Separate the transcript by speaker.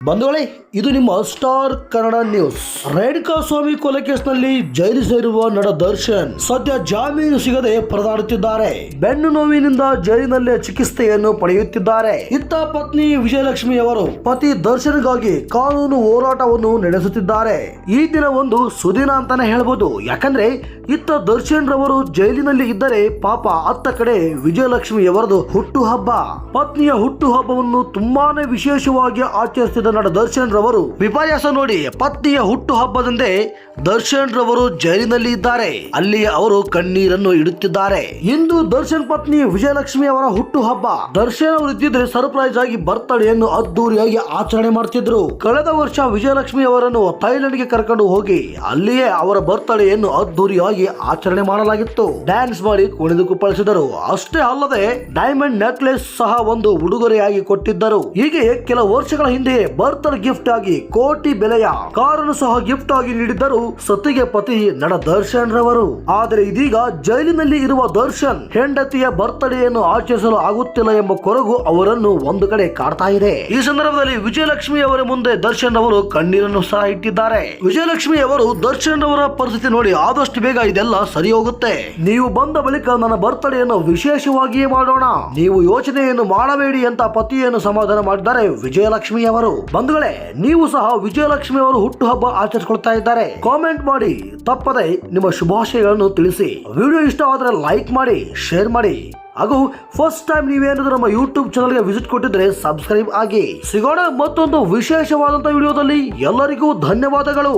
Speaker 1: ಬಂಧುಗಳೇ, ಇದು ನಿಮ್ಮ ಸ್ಟಾರ್ ಕನ್ನಡ ನ್ಯೂಸ್. ರೇಣುಕಾ ಸ್ವಾಮಿ ಕೊಲೆ ಕೇಸ್ನಲ್ಲಿ ಜೈಲು ಸೇರುವ ನಟ ದರ್ಶನ್ ಸದ್ಯ ಜಾಮೀನು ಸಿಗದೆ ಪರದಾಡುತ್ತಿದ್ದಾರೆ. ಬೆನ್ನು ನೋವಿನಿಂದ ಜೈಲಿನಲ್ಲೇ ಚಿಕಿತ್ಸೆಯನ್ನು ಪಡೆಯುತ್ತಿದ್ದಾರೆ. ಇತ್ತ ಪತ್ನಿ ವಿಜಯಲಕ್ಷ್ಮಿ ಅವರು ಪತಿ ದರ್ಶನ್ಗಾಗಿ ಕಾನೂನು ಹೋರಾಟವನ್ನು ನಡೆಸುತ್ತಿದ್ದಾರೆ. ಈ ದಿನ ಒಂದು ಸುದಿನ ಅಂತಾನೆ ಹೇಳ್ಬೋದು. ಯಾಕಂದ್ರೆ ಇತ್ತ ದರ್ಶನ್ ರವರು ಜೈಲಿನಲ್ಲಿ ಇದ್ದರೆ ಪಾಪ ಅತ್ತ ಕಡೆ ವಿಜಯಲಕ್ಷ್ಮಿ ಅವರದು ಹುಟ್ಟು ಹಬ್ಬ. ಪತ್ನಿಯ ಹುಟ್ಟು ಹಬ್ಬವನ್ನು ತುಂಬಾನೇ ವಿಶೇಷವಾಗಿ ಆಚರಿಸಿದ ನಟ ದರ್ಶನ್ ರವರು ವಿಪರ್ಯಾಸ ನೋಡಿ ಪತ್ನಿಯ ಹುಟ್ಟು ಹಬ್ಬದಂದೇ ದರ್ಶನ್ ರವರು ಜೈಲಿನಲ್ಲಿ ಇದ್ದಾರೆ. ಅಲ್ಲಿ ಅವರು ಕಣ್ಣೀರನ್ನು ಇಡುತ್ತಿದ್ದಾರೆ. ಇಂದು ದರ್ಶನ್ ಪತ್ನಿ ವಿಜಯಲಕ್ಷ್ಮಿ ಅವರ ಹುಟ್ಟು ಹಬ್ಬ. ದರ್ಶನ್ ಅವರು ಇದ್ದಿದ್ರೆ ಸರ್ಪ್ರೈಸ್ ಆಗಿ ಬರ್ತಡೆಯನ್ನು ಅದ್ದೂರಿಯಾಗಿ ಆಚರಣೆ ಮಾಡ್ತಿದ್ರು. ಕಳೆದ ವರ್ಷ ವಿಜಯಲಕ್ಷ್ಮಿ ಅವರನ್ನು ಥೈಲ್ಯಾಂಡ್ಗೆ ಕರ್ಕೊಂಡು ಹೋಗಿ ಅಲ್ಲಿಯೇ ಅವರ ಬರ್ತಡೆಯನ್ನು ಅದ್ದೂರಿಯಾಗಿ ಆಚರಣೆ ಮಾಡಲಾಗಿತ್ತು. ಡ್ಯಾನ್ಸ್ ಮಾಡಿ ಕುಣಿದು ಕುಪ್ಪಳಿಸಿದರು. ಅಷ್ಟೇ ಅಲ್ಲದೆ ಡೈಮಂಡ್ ನೆಕ್ಲೆಸ್ ಸಹ ಒಂದು ಉಡುಗೊರೆಯಾಗಿ ಕೊಟ್ಟಿದ್ದರು. ಹೀಗೆ ಕೆಲ ವರ್ಷಗಳ ಹಿಂದೆ ಬರ್ತ್ಡೇ ಗಿಫ್ಟ್ ಆಗಿ ಕೋಟಿ ಬೆಲೆಯ ಕಾರನ್ನು ಸಹ ಗಿಫ್ಟ್ ಆಗಿ ನೀಡಿದ್ದರು ಸತಿಗೆ ಪತಿ ನಟ ದರ್ಶನ್ ರವರು. ಆದರೆ ಇದೀಗ ಜೈಲಿನಲ್ಲಿ ಇರುವ ದರ್ಶನ್ ಹೆಂಡತಿಯ ಬರ್ತ್ಡೇಯನ್ನು ಆಚರಿಸಲು ಆಗುತ್ತಿಲ್ಲ ಎಂಬ ಕೊರಗು ಅವರನ್ನು ಒಂದು ಕಡೆ ಕಾಡ್ತಾ ಇದೆ. ಈ ಸಂದರ್ಭದಲ್ಲಿ ವಿಜಯಲಕ್ಷ್ಮಿ ಅವರ ಮುಂದೆ ದರ್ಶನ್ ಅವರು ಕಣ್ಣೀರನ್ನು ಸಹ ಇಟ್ಟಿದ್ದಾರೆ. ವಿಜಯಲಕ್ಷ್ಮಿ ಅವರು ದರ್ಶನ್ ಅವರ ಪರಿಸ್ಥಿತಿ ನೋಡಿ ಆದಷ್ಟು ಬೇಗ ಇದೆಲ್ಲ ಸರಿ ಹೋಗುತ್ತೆ. ನೀವು ಬಂದ ಬಳಿಕ ನನ್ನ ಬರ್ತ್ಡೇಯನ್ನು ವಿಶೇಷವಾಗಿಯೇ ಮಾಡೋಣ. ನೀವು ಯೋಚನೆಯನ್ನು ಮಾಡಬೇಡಿ ಅಂತ ಪತಿಯನ್ನು ಸಮಾಧಾನ ಮಾಡಿದ್ದಾರೆ ವಿಜಯಲಕ್ಷ್ಮಿ ಅವರು. ಬಂಧುಗಳೇ, ನೀವು ಸಹ ವಿಜಯಲಕ್ಷ್ಮಿ ಅವರು ಹುಟ್ಟುಹಬ್ಬ ಆಚರಿಸಿಕೊಳ್ತಾ ಇದ್ದಾರೆ. ಕಾಮೆಂಟ್ ಮಾಡಿ ತಪ್ಪದೆ ನಿಮ್ಮ ಶುಭಾಶಯಗಳನ್ನು ತಿಳಿಸಿ. ವಿಡಿಯೋ ಇಷ್ಟವಾದರೆ ಲೈಕ್ ಮಾಡಿ, ಶೇರ್ ಮಾಡಿ. ಹಾಗೂ ಫಸ್ಟ್ ಟೈಮ್ ನೀವೇನಾದ್ರೂ ನಮ್ಮ ಯೂಟ್ಯೂಬ್ ಚಾನಲ್ಗೆ ವಿಸಿಟ್ ಕೊಟ್ಟಿದ್ರೆ ಸಬ್ಸ್ಕ್ರೈಬ್ ಆಗಿ. ಸಿಗೋಣ ಮತ್ತೊಂದು ವಿಶೇಷವಾದಂತಹ ವಿಡಿಯೋದಲ್ಲಿ. ಎಲ್ಲರಿಗೂ ಧನ್ಯವಾದಗಳು.